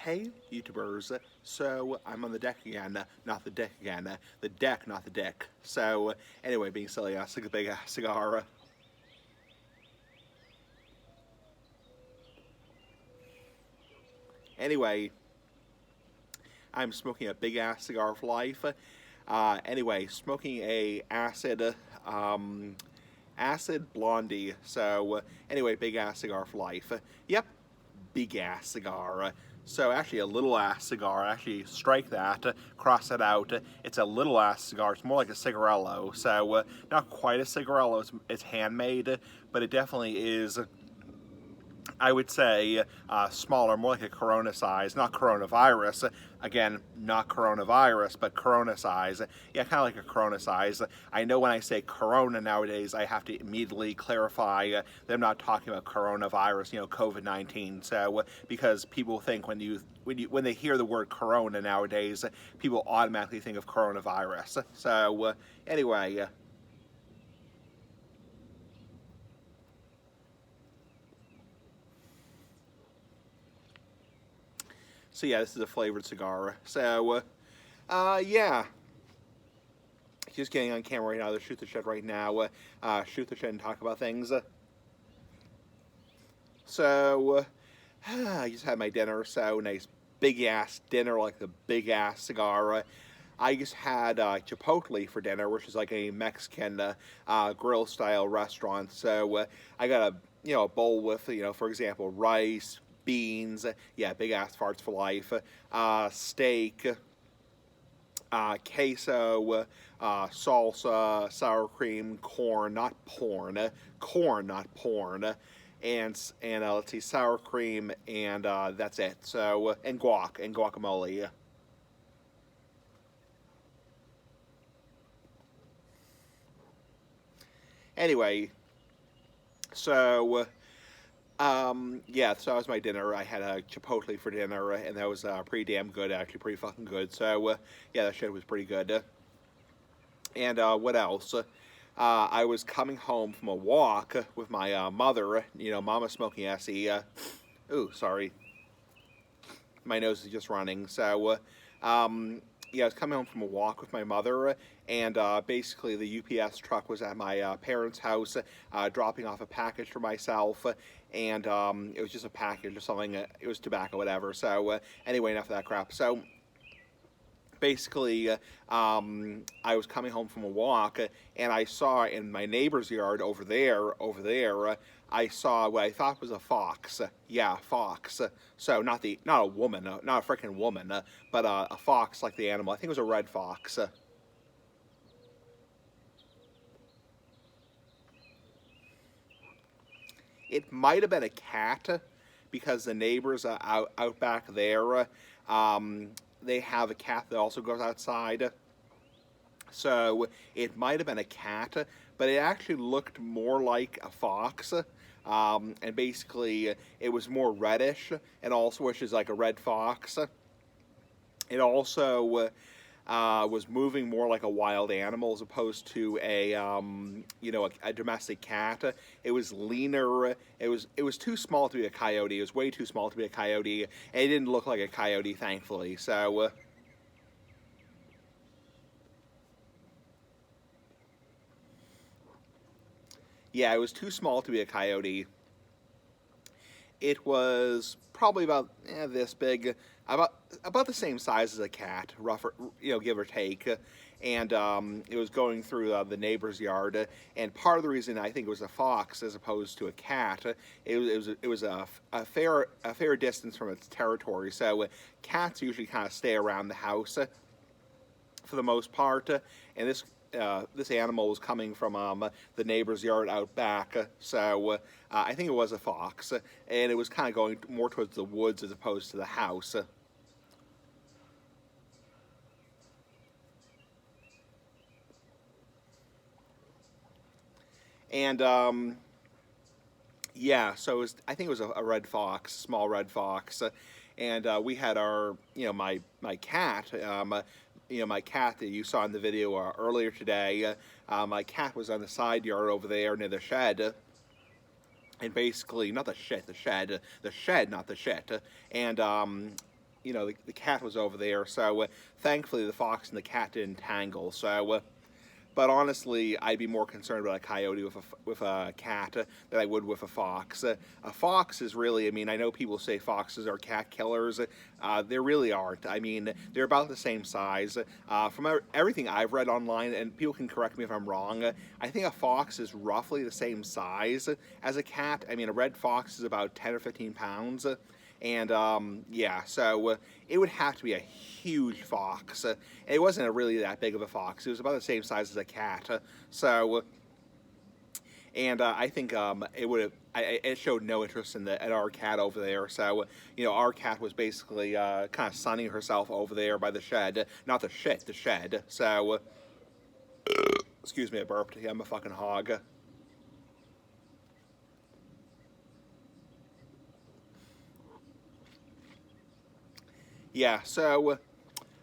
Hey, YouTubers. So, I'm on the deck again. Not the deck again. The deck, not the deck. So, anyway, being silly, I took a big cigar. Anyway, I'm smoking a big ass cigar for life. Anyway, smoking a acid blondie. So, anyway, big ass cigar for life. Yep, big ass cigar. So actually a little ass cigar, actually strike that, cross that out, it's a little ass cigar, it's more like a cigarello, so not quite a cigarello, it's handmade, but it definitely is, I would say, smaller, more like a Corona size, not coronavirus. Again, not coronavirus, but Corona size. Yeah, kind of like a Corona size. I know when I say Corona nowadays, I have to immediately clarify that I'm not talking about coronavirus, COVID-19. So, because people think when they hear the word Corona nowadays, people automatically think of coronavirus. So, anyway. So yeah, this is a flavored cigar. So, yeah. Just getting on camera right now to shoot the shit right now. Shoot the shit and talk about things. So, I just had my dinner. So, nice big ass dinner, like the big ass cigar. I just had Chipotle for dinner, which is like a Mexican grill style restaurant. So, I got a bowl with, for example, rice, beans, yeah, big ass farts for life, steak, queso, salsa, sour cream, corn, not porn, corn, not porn, and let's see, sour cream, and that's it. So and guacamole. Anyway, so yeah, so that was my dinner. I had a Chipotle for dinner, and that was pretty damn good, actually, pretty fucking good. So, yeah, that shit was pretty good. And what else? I was coming home from a walk with my mother. Mama smoking SE. Ooh, sorry, my nose is just running. So, yeah, I was coming home from a walk with my mother, and basically the UPS truck was at my parents' house, dropping off a package for myself, and it was just a package or something. It was tobacco, whatever. So anyway, enough of that crap. So basically, I was coming home from a walk, and I saw in my neighbor's yard over there, I saw what I thought was a fox. Yeah, fox. So not a woman, not a freaking woman, but a fox like the animal. I think it was a red fox. It might have been a cat, because the neighbors out back there, they have a cat that also goes outside. So it might have been a cat, but it actually looked more like a fox. And basically, it was more reddish, and also, which is like a red fox. It also was moving more like a wild animal as opposed to a domestic cat. It was leaner. It was too small to be a coyote. It was way too small to be a coyote, and it didn't look like a coyote, thankfully. So. Yeah, it was too small to be a coyote. It was probably about this big, about the same size as a cat, rougher, give or take. And it was going through the neighbor's yard. And part of the reason I think it was a fox as opposed to a cat, it was a fair distance from its territory. So cats usually kind of stay around the house for the most part, and this animal was coming from the neighbor's yard out back. So I think it was a fox, and it was kind of going more towards the woods as opposed to the house. And yeah, so I think it was a red fox, small red fox, and we had our, my cat, my cat that you saw in the video earlier today. My cat was on the side yard over there near the shed, and basically, not the shit, the shed, not the shit, and the cat was over there. So thankfully the fox and the cat didn't tangle. So but honestly, I'd be more concerned about a coyote with a cat than I would with a fox. A fox is really, I mean, I know people say foxes are cat killers. They really aren't. I mean, they're about the same size. From everything I've read online, and people can correct me if I'm wrong, I think a fox is roughly the same size as a cat. I mean, a red fox is about 10 or 15 pounds. And yeah, so it would have to be a huge fox. It wasn't really that big of a fox. It was about the same size as a cat. And I think it would have. It showed no interest in our cat over there. So our cat was basically kind of sunning herself over there by the shed, not the shit, the shed. So excuse me, I burped. Yeah, I'm a fucking hog. Yeah, so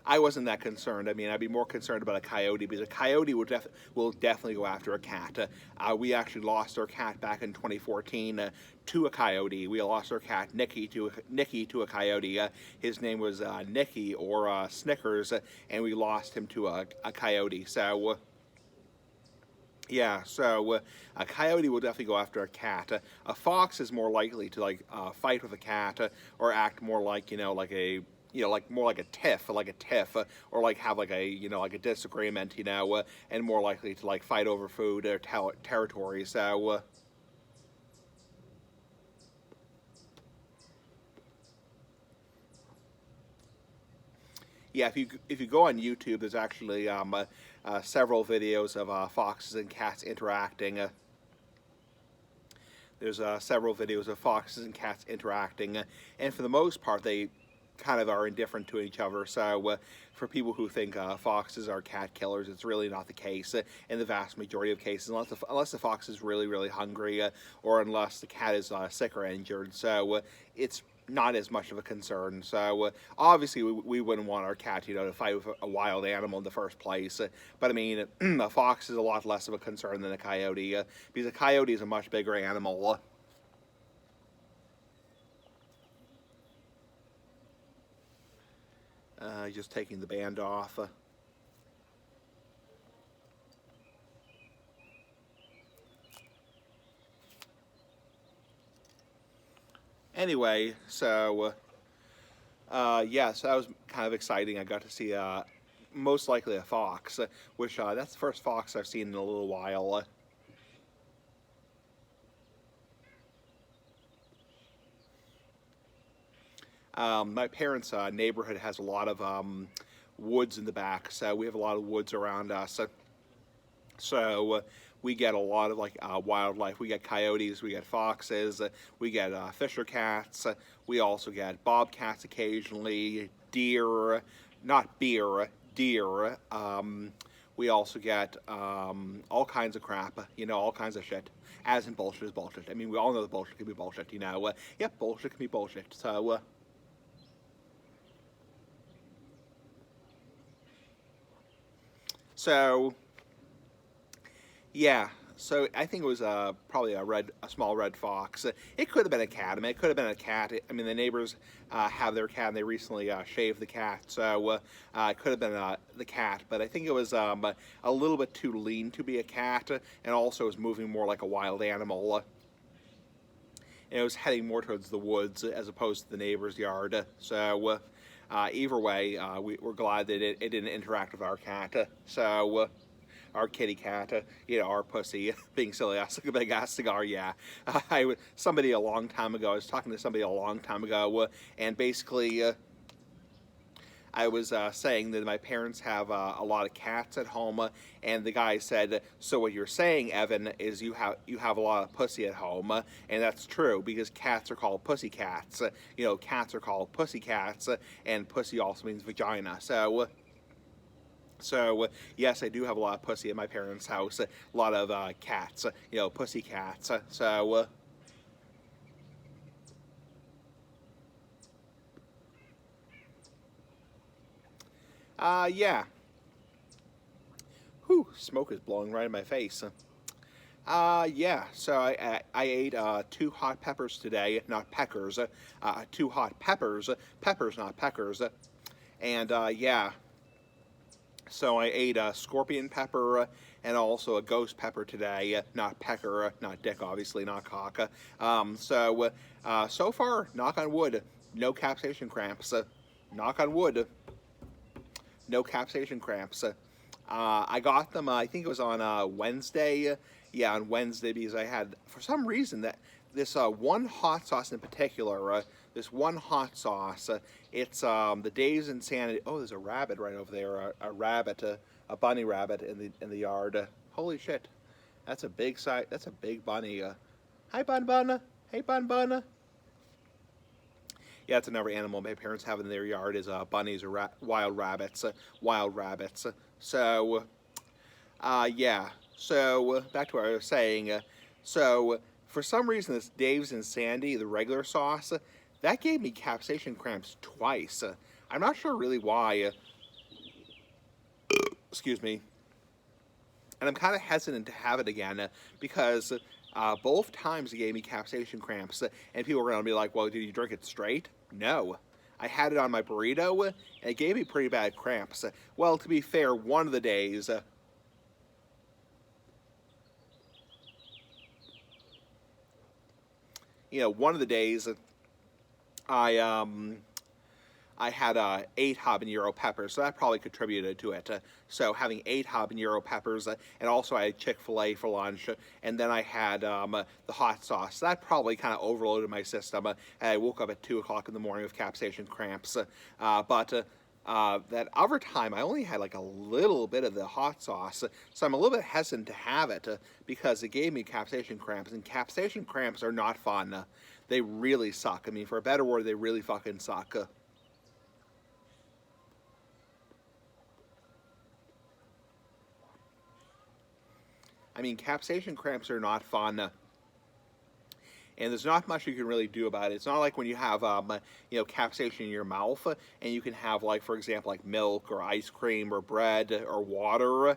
I wasn't that concerned. I mean, I'd be more concerned about a coyote because a coyote will definitely go after a cat. We actually lost our cat back in 2014 to a coyote. We lost our cat Nicky to a coyote. His name was Nicky or Snickers, and we lost him to a coyote. So. Yeah, so a coyote will definitely go after a cat. A fox is more likely to fight with a cat or act more like like a like more like a tiff, or like have like a like a disagreement, and more likely to like fight over food or territory. So yeah, if you go on YouTube, there's actually several videos of foxes and cats interacting. There's several videos of foxes and cats interacting, and for the most part, they kind of are indifferent to each other. So for people who think foxes are cat killers, it's really not the case in the vast majority of cases, unless the fox is really, really hungry or unless the cat is sick or injured. So it's not as much of a concern. So obviously we wouldn't want our cat, to fight with a wild animal in the first place. But I mean, a fox is a lot less of a concern than a coyote because a coyote is a much bigger animal. Just taking the band off. Anyway, so yeah, so that was kind of exciting. I got to see most likely a fox, which that's the first fox I've seen in a little while. My parents' neighborhood has a lot of woods in the back, so we have a lot of woods around us. So we get a lot of wildlife. We get coyotes, we get foxes, we get fisher cats. We also get bobcats occasionally, deer, not beer, deer. We also get all kinds of crap, all kinds of shit. As in bullshit is bullshit. I mean, we all know that bullshit can be bullshit, Yep, bullshit can be bullshit. So yeah, so I think it was probably a small red fox. It could have been a cat. I mean, it could have been a cat. I mean, the neighbors have their cat, and they recently shaved the cat, so it could have been the cat. But I think it was a little bit too lean to be a cat, and also was moving more like a wild animal. And it was heading more towards the woods as opposed to the neighbor's yard. So either way, we're glad that it didn't interact with our cat. So. Our kitty cat, our pussy, being silly, I was like a big ass cigar, yeah. Somebody a long time ago, I was talking to somebody a long time ago, and basically I was saying that my parents have a lot of cats at home, and the guy said, "So what you're saying, Evan, is you have a lot of pussy at home," and that's true because cats are called pussy cats. Cats are called pussy cats, and pussy also means vagina. So yes, I do have a lot of pussy at my parents' house. A lot of cats, pussy cats. So yeah. Whew, smoke is blowing right in my face. Yeah, so I ate 2 hot peppers today, not peckers. 2 hot peppers, peppers, not peckers. And yeah, so I ate a scorpion pepper and also a ghost pepper today, not pecker, not dick, obviously, not cock. So far, knock on wood, no capsaicin cramps. Knock on wood, no capsaicin cramps. I got them, I think it was on Wednesday. Yeah, on Wednesday, because I had, for some reason, that this one hot sauce in particular, this one hot sauce, it's the Dave's Insanity. Oh, there's a rabbit right over there, a rabbit, a bunny rabbit in the yard. Holy shit, that's a big size. That's a big bunny. Hi, Bun Bun. Hey, Bun Bun. Yeah, it's another animal my parents have in their yard is bunnies or wild rabbits. Wild rabbits. So, yeah. So back to what I was saying. So for some reason, this Dave's and Sandy, the regular sauce, that gave me capsaicin cramps twice. I'm not sure really why. Excuse me. And I'm kind of hesitant to have it again because both times it gave me capsaicin cramps. And people were going to be like, well, did you drink it straight? No. I had it on my burrito, and it gave me pretty bad cramps. Well, to be fair, one of the days, one of the days, I I had 8 habanero peppers, so that probably contributed to it. So having 8 habanero peppers, and also I had Chick-fil-A for lunch, and then I had the hot sauce. That probably kind of overloaded my system. And I woke up at 2 o'clock in the morning with capsaicin cramps. But that other time, I only had like a little bit of the hot sauce, so I'm a little bit hesitant to have it because it gave me capsaicin cramps, and capsaicin cramps are not fun. They really suck. I mean, for a better word, they really fucking suck. I mean, capsaicin cramps are not fun, and there's not much you can really do about it. It's not like when you have, capsaicin in your mouth, and you can have, like, for example, like milk or ice cream or bread or water.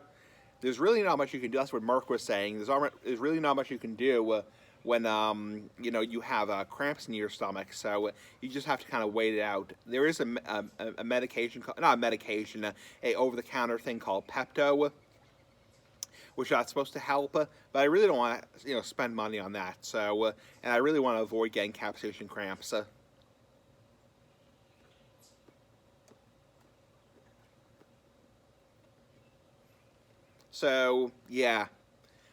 There's really not much you can do. That's what Mark was saying. There's really not much you can do when you have cramps in your stomach. So you just have to kind of wait it out. There is a medication, not a medication, a over-the-counter thing called Pepto, which that's supposed to help, but I really don't want to, spend money on that. So, and I really want to avoid getting capsaicin cramps. So, yeah,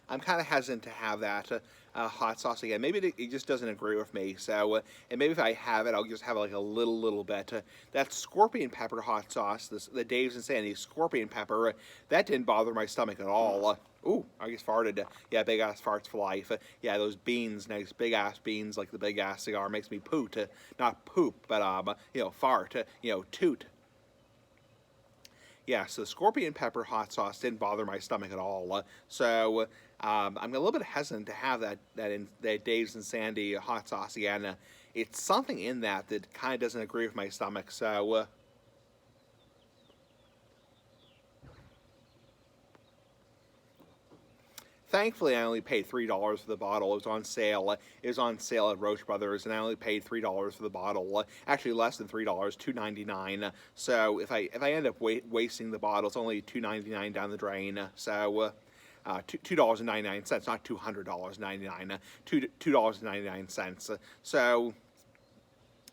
I'm kind of hesitant to have that hot sauce again. Maybe it just doesn't agree with me. So, and maybe if I have it, I'll just have like a little bit. That scorpion pepper hot sauce, the Dave's and Sandy scorpion pepper, that didn't bother my stomach at all. Ooh, I just farted. Yeah, big ass farts for life. Yeah, those beans, nice big ass beans, like the big ass cigar, makes me poot. Not poop, but fart. Toot. Yeah, so the scorpion pepper hot sauce didn't bother my stomach at all. I'm a little bit hesitant to have that Dave's and Sandy hot sauce again. It's something in that kind of doesn't agree with my stomach. So thankfully, I only paid $3 for the bottle. It was on sale. It was on sale at Roche Brothers, and I only paid $3 for the bottle. Actually, less than $3, $2.99. So if I end up wasting the bottle, it's only $2.99 down the drain. So $2.99, not $200.99. $2.99. So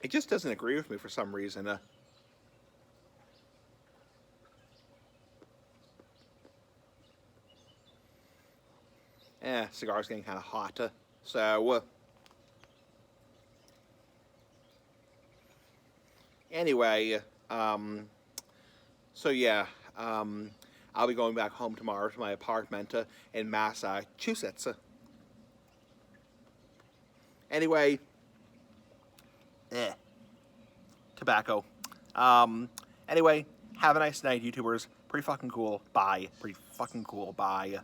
it just doesn't agree with me for some reason. Cigar's getting kind of hot. So anyway, so yeah, I'll be going back home tomorrow to my apartment in Massachusetts. Anyway, tobacco. Anyway, have a nice night, YouTubers. Pretty fucking cool. Bye. Pretty fucking cool. Bye.